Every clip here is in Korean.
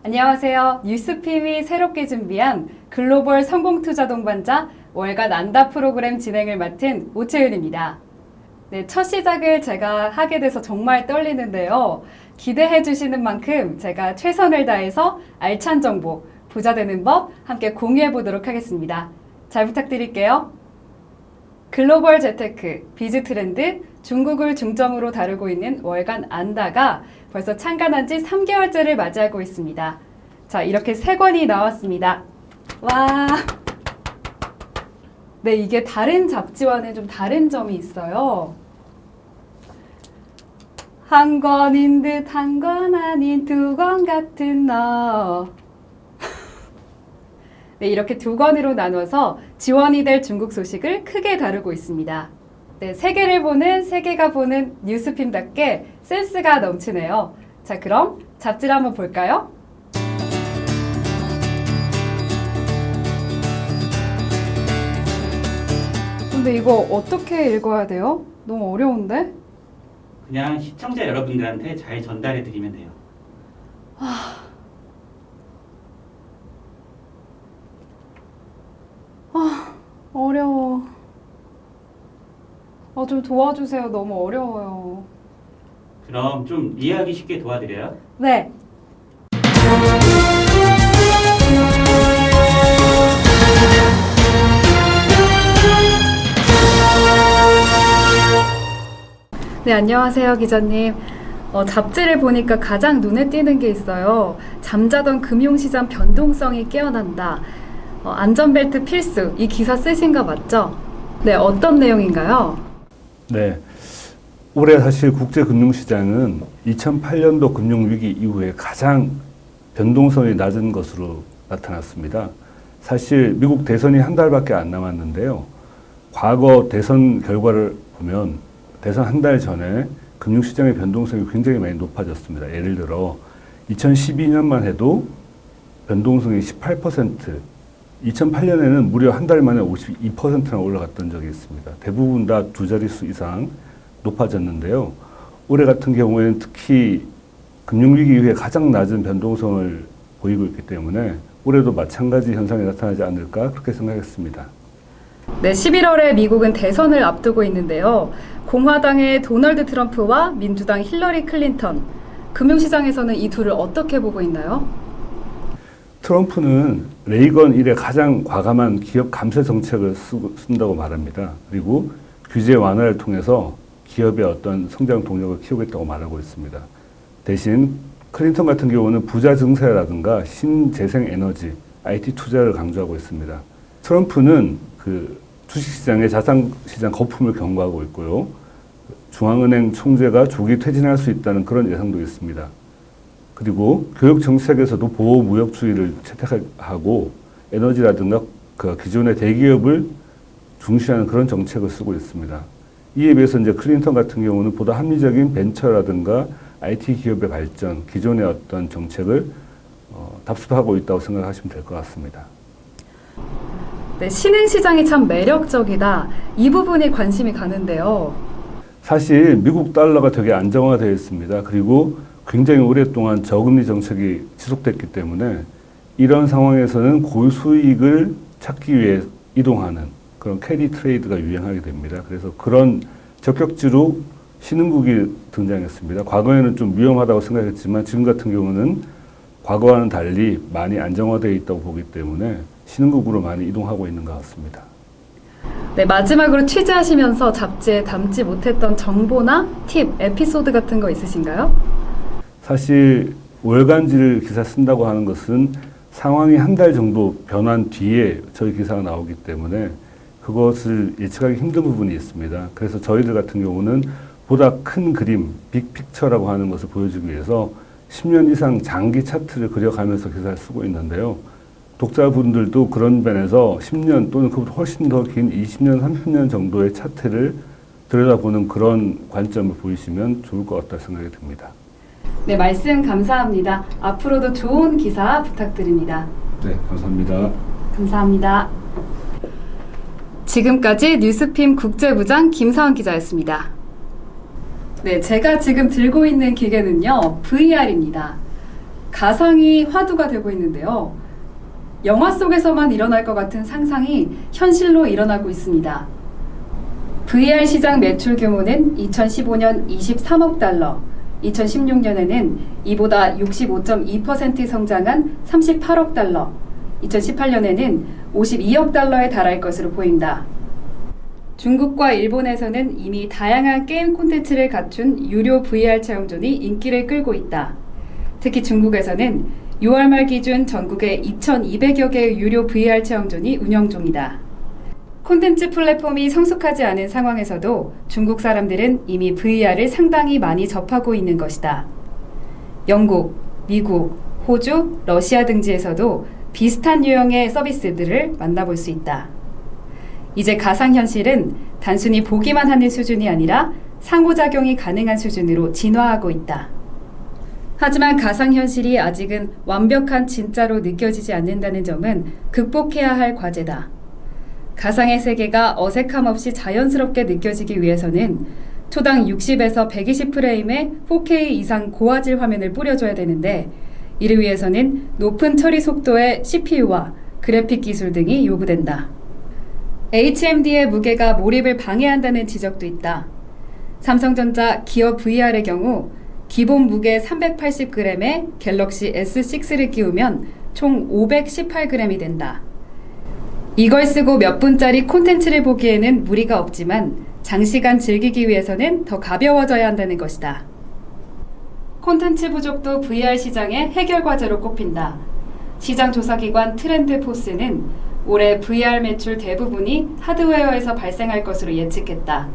안녕하세요. 뉴스핌이 새롭게 준비한 글로벌 성공투자 동반자 월간 안다 프로그램 진행을 맡은 오채윤입니다. 네, 첫 시작을 제가 하게 돼서 정말 떨리는데요. 기대해 주시는 만큼 제가 최선을 다해서 알찬 정보, 부자 되는 법 함께 공유해 보도록 하겠습니다. 잘 부탁드릴게요. 글로벌 재테크, 비즈 트렌드, 중국을 중점으로 다루고 있는 월간 안다가 벌써 창간한 지 3개월째를 맞이하고 있습니다. 자, 이렇게 3권이 나왔습니다. 와! 네, 이게 다른 잡지와는 좀 다른 점이 있어요. 한 권인 듯 한 권 아닌 2권 같은 너. 네, 이렇게 2권으로 나눠서 지원이 될 중국 소식을 크게 다루고 있습니다. 네, 세계를 보는, 세계가 보는 뉴스핌답게 센스가 넘치네요. 자, 그럼 잡지를 한번 볼까요? 근데 이거 어떻게 읽어야 돼요? 너무 어려운데? 그냥 시청자 여러분들한테 잘 전달해 드리면 돼요. 어려워. 좀 도와주세요. 너무 어려워요. 그럼 좀 이해하기 쉽게 도와드려요. 네. 네, 안녕하세요, 기자님. 잡지를 보니까 가장 눈에 띄는 게 있어요. 잠자던 금융시장 변동성이 깨어난다. 안전벨트 필수. 이 기사 쓰신 거 맞죠? 네, 어떤 내용인가요? 네. 올해 사실 국제금융시장은 2008년도 금융위기 이후에 가장 변동성이 낮은 것으로 나타났습니다. 사실 미국 대선이 한 달밖에 안 남았는데요. 과거 대선 결과를 보면 대선 한 달 전에 금융시장의 변동성이 굉장히 많이 높아졌습니다. 예를 들어 2012년만 해도 변동성이 18%, 2008년에는 무려 한 달 만에 52%나 올라갔던 적이 있습니다. 대부분 다 두 자릿수 이상 높아졌는데요. 올해 같은 경우에는 특히 금융위기 이후에 가장 낮은 변동성을 보이고 있기 때문에 올해도 마찬가지 현상이 나타나지 않을까 그렇게 생각했습니다. 네, 11월에 미국은 대선을 앞두고 있는데요. 공화당의 도널드 트럼프와 민주당 힐러리 클린턴, 금융시장에서는 이 둘을 어떻게 보고 있나요? 트럼프는 레이건 이래 가장 과감한 기업 감세 정책을 쓴다고 말합니다. 그리고 규제 완화를 통해서 기업의 어떤 성장 동력을 키우겠다고 말하고 있습니다. 대신 클린턴 같은 경우는 부자 증세라든가 신재생 에너지, IT 투자를 강조하고 있습니다. 트럼프는 주식시장의 자산시장 거품을 경고하고 있고요. 중앙은행 총재가 조기 퇴진할 수 있다는 그런 예상도 있습니다. 그리고 교육 정책에서도 보호 무역주의를 채택하고 에너지라든가 기존의 대기업을 중시하는 그런 정책을 쓰고 있습니다. 이에 비해서 이제 클린턴 같은 경우는 보다 합리적인 벤처라든가 IT 기업의 발전, 기존의 어떤 정책을 답습하고 있다고 생각하시면 될 것 같습니다. 네, 신흥시장이 참 매력적이다. 이 부분이 관심이 가는데요. 사실 미국 달러가 되게 안정화되어 있습니다. 그리고 굉장히 오랫동안 저금리 정책이 지속됐기 때문에 이런 상황에서는 고수익을 찾기 위해 이동하는 그런 캐리 트레이드가 유행하게 됩니다. 그래서 그런 적격지로 신흥국이 등장했습니다. 과거에는 좀 위험하다고 생각했지만 지금 같은 경우는 과거와는 달리 많이 안정화되어 있다고 보기 때문에 신흥국으로 많이 이동하고 있는 것 같습니다. 네, 마지막으로 취재하시면서 잡지에 담지 못했던 정보나 팁, 에피소드 같은 거 있으신가요? 사실 월간지를 기사 쓴다고 하는 것은 상황이 한 달 정도 변한 뒤에 저희 기사가 나오기 때문에 그것을 예측하기 힘든 부분이 있습니다. 그래서 저희들 같은 경우는 보다 큰 그림, 빅픽처라고 하는 것을 보여주기 위해서 10년 이상 장기 차트를 그려가면서 기사를 쓰고 있는데요. 독자분들도 그런 면에서 10년 또는 그보다 훨씬 더 긴 20년, 30년 정도의 차트를 들여다보는 그런 관점을 보이시면 좋을 것 같다 생각이 듭니다. 네, 말씀 감사합니다. 앞으로도 좋은 기사 부탁드립니다. 네, 감사합니다. 감사합니다. 지금까지 뉴스핌 국제부장 김사원 기자였습니다. 네, 제가 지금 들고 있는 기계는요, VR입니다. 가상이 화두가 되고 있는데요. 영화 속에서만 일어날 것 같은 상상이 현실로 일어나고 있습니다. VR 시장 매출 규모는 2015년 23억 달러, 2016년에는 이보다 65.2% 성장한 38억 달러, 2018년에는 52억 달러에 달할 것으로 보인다. 중국과 일본에서는 이미 다양한 게임 콘텐츠를 갖춘 유료 VR 체험존이 인기를 끌고 있다. 특히 중국에서는 6월 말 기준 전국에 2,200여 개의 유료 VR 체험존이 운영 중이다. 콘텐츠 플랫폼이 성숙하지 않은 상황에서도 중국 사람들은 이미 VR을 상당히 많이 접하고 있는 것이다. 영국, 미국, 호주, 러시아 등지에서도 비슷한 유형의 서비스들을 만나볼 수 있다. 이제 가상현실은 단순히 보기만 하는 수준이 아니라 상호작용이 가능한 수준으로 진화하고 있다. 하지만 가상현실이 아직은 완벽한 진짜로 느껴지지 않는다는 점은 극복해야 할 과제다. 가상의 세계가 어색함 없이 자연스럽게 느껴지기 위해서는 초당 60에서 120프레임의 4K 이상 고화질 화면을 뿌려줘야 되는데 이를 위해서는 높은 처리 속도의 CPU와 그래픽 기술 등이 요구된다. HMD의 무게가 몰입을 방해한다는 지적도 있다. 삼성전자 기어 VR의 경우 기본 무게 380g의 갤럭시 S6를 끼우면 총 518g이 된다. 이걸 쓰고 몇 분짜리 콘텐츠를 보기에는 무리가 없지만 장시간 즐기기 위해서는 더 가벼워져야 한다는 것이다. 콘텐츠 부족도 VR 시장의 해결 과제로 꼽힌다. 시장 조사기관 트렌드포스는 올해 VR 매출 대부분이 하드웨어에서 발생할 것으로 예측했다.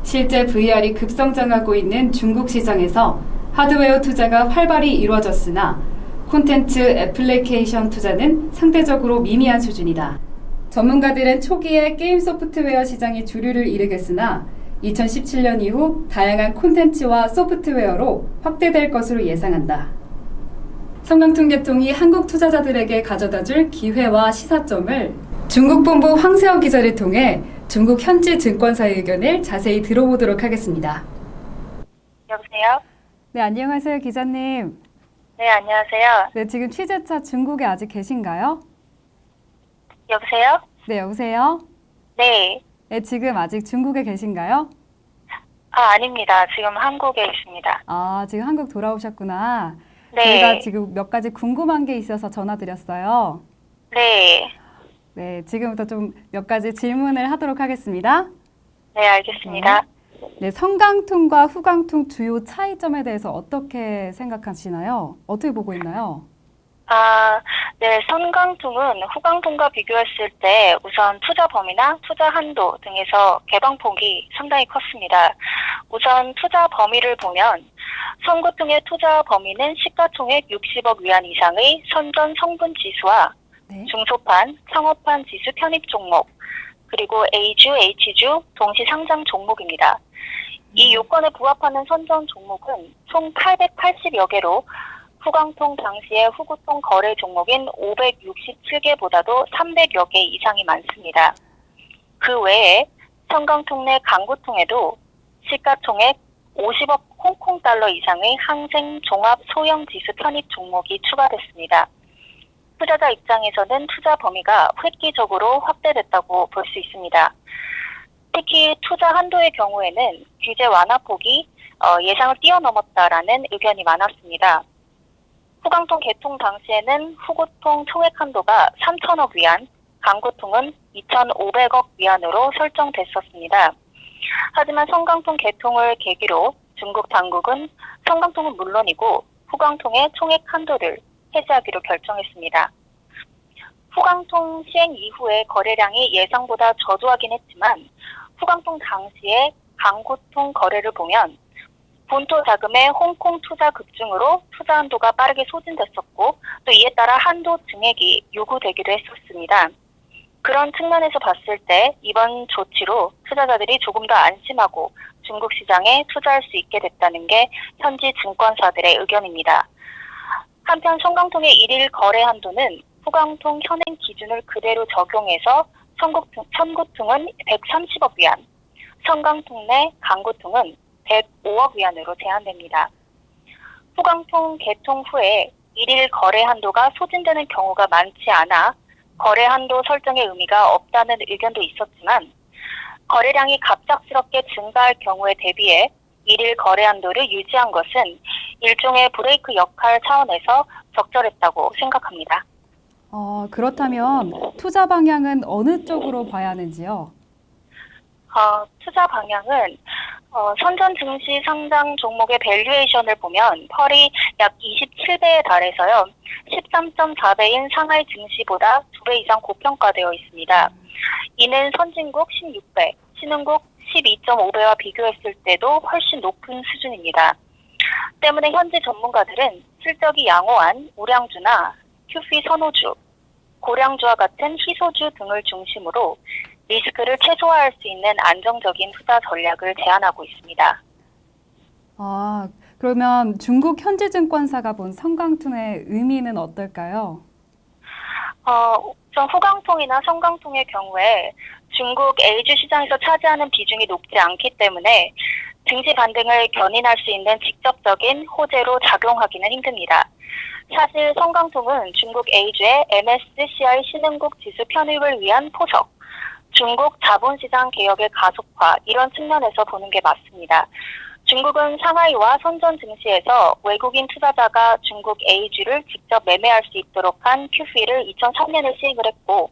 실제 VR이 급성장하고 있는 중국 시장에서 하드웨어 투자가 활발히 이루어졌으나 콘텐츠 애플리케이션 투자는 상대적으로 미미한 수준이다. 전문가들은 초기에 게임 소프트웨어 시장이 주류를 이루겠으나 2017년 이후 다양한 콘텐츠와 소프트웨어로 확대될 것으로 예상한다. 성강통 개통이 한국 투자자들에게 가져다줄 기회와 시사점을 중국 본부 황세영 기자를 통해 중국 현지 증권사의 의견을 자세히 들어보도록 하겠습니다. 여보세요? 네, 안녕하세요, 기자님. 네, 안녕하세요. 네, 지금 취재차 중국에 아직 계신가요? 여보세요? 네, 여보세요? 네. 네, 지금 아직 중국에 계신가요? 아닙니다. 지금 한국에 있습니다. 아, 지금 한국 돌아오셨구나. 네. 저희가 지금 몇 가지 궁금한 게 있어서 전화드렸어요. 네. 네, 지금부터 좀 몇 가지 질문을 하도록 하겠습니다. 네, 알겠습니다. 네, 성강통과 후강통 주요 차이점에 대해서 어떻게 생각하시나요? 어떻게 보고 있나요? 네, 성강통은 후강통과 비교했을 때 우선 투자 범위나 투자 한도 등에서 개방폭이 상당히 컸습니다. 우선 투자 범위를 보면 성구통의 투자 범위는 시가총액 60억 위안 이상의 선전 성분 지수와 네. 중소판, 상업판 지수 편입 종목, 그리고 A주, H주 동시 상장 종목입니다. 이 요건에 부합하는 선전 종목은 총 880여 개로 후강통 당시의 후구통 거래 종목인 567개보다도 300여 개 이상이 많습니다. 그 외에 성강통 내 강구통에도 시가총액 50억 홍콩 달러 이상의 항생 종합 소형 지수 편입 종목이 추가됐습니다. 투자자 입장에서는 투자 범위가 획기적으로 확대됐다고 볼 수 있습니다. 특히 투자 한도의 경우에는 규제 완화폭이 예상을 뛰어넘었다라는 의견이 많았습니다. 후강통 개통 당시에는 후구통 총액 한도가 3천억 위안, 강구통은 2,500억 위안으로 설정됐었습니다. 하지만 성강통 개통을 계기로 중국 당국은 성강통은 물론이고 후강통의 총액 한도를 해제하기로 결정했습니다. 후강통 시행 이후에 거래량이 예상보다 저조하긴 했지만 후강통 당시의 강구통 거래를 보면 본토 자금의 홍콩 투자 급증으로 투자 한도가 빠르게 소진됐었고 또 이에 따라 한도 증액이 요구되기도 했었습니다. 그런 측면에서 봤을 때 이번 조치로 투자자들이 조금 더 안심하고 중국 시장에 투자할 수 있게 됐다는 게 현지 증권사들의 의견입니다. 한편 성강통의 일일 거래 한도는 후강통 현행 기준을 그대로 적용해서 선구통은 130억 위안, 성강통 내 강구통은 105억 위안으로 제한됩니다. 후강통 개통 후에 일일 거래 한도가 소진되는 경우가 많지 않아 거래 한도 설정의 의미가 없다는 의견도 있었지만 거래량이 갑작스럽게 증가할 경우에 대비해 일일 거래 한도를 유지한 것은 일종의 브레이크 역할 차원에서 적절했다고 생각합니다. 그렇다면 투자 방향은 어느 쪽으로 봐야 하는지요? 투자 방향은 선전 증시 상장 종목의 밸류에이션을 보면 펄이 약 27배에 달해서요. 13.4배인 상하이 증시보다 2배 이상 고평가되어 있습니다. 이는 선진국 16배, 신흥국 12.5배와 비교했을 때도 훨씬 높은 수준입니다. 때문에 현지 전문가들은 실적이 양호한 우량주나 QF 선호주, 고량주와 같은 희소주 등을 중심으로 리스크를 최소화할 수 있는 안정적인 투자 전략을 제안하고 있습니다. 그러면 중국 현지증권사가 본 성강통의 의미는 어떨까요? 우선 호강통이나 성강통의 경우에 중국 A주 시장에서 차지하는 비중이 높지 않기 때문에 증시 반등을 견인할 수 있는 직접적인 호재로 작용하기는 힘듭니다. 사실 성강통은 중국 A주의 MSCI 신흥국 지수 편입을 위한 포석, 중국 자본시장 개혁의 가속화 이런 측면에서 보는 게 맞습니다. 중국은 상하이와 선전 증시에서 외국인 투자자가 중국 A주를 직접 매매할 수 있도록 한 QF를 2003년에 시행을 했고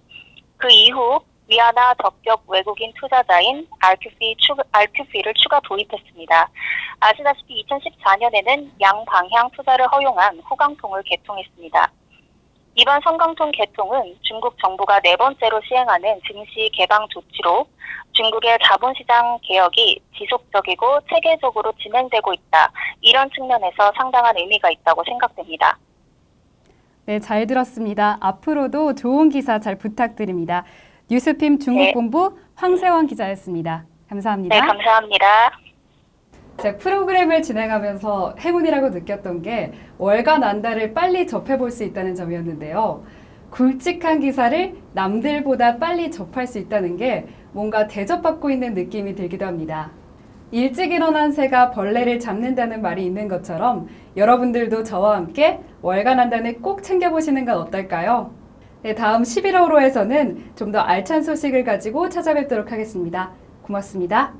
그 이후 위안화 적격 외국인 투자자인 RQF를 추가 도입했습니다. 아시다시피 2014년에는 양방향 투자를 허용한 호강통을 개통했습니다. 이번 성강통 개통은 중국 정부가 네 번째로 시행하는 증시 개방 조치로 중국의 자본시장 개혁이 지속적이고 체계적으로 진행되고 있다. 이런 측면에서 상당한 의미가 있다고 생각됩니다. 네, 잘 들었습니다. 앞으로도 좋은 기사 잘 부탁드립니다. 뉴스핌 중국본부 황세원 기자였습니다. 감사합니다. 네, 감사합니다. 제 프로그램을 진행하면서 행운이라고 느꼈던 게 월간 안달을 빨리 접해볼 수 있다는 점이었는데요. 굵직한 기사를 남들보다 빨리 접할 수 있다는 게 뭔가 대접받고 있는 느낌이 들기도 합니다. 일찍 일어난 새가 벌레를 잡는다는 말이 있는 것처럼 여러분들도 저와 함께 월간 안단을 꼭 챙겨보시는 건 어떨까요? 네, 다음 11월호에서는 좀 더 알찬 소식을 가지고 찾아뵙도록 하겠습니다. 고맙습니다.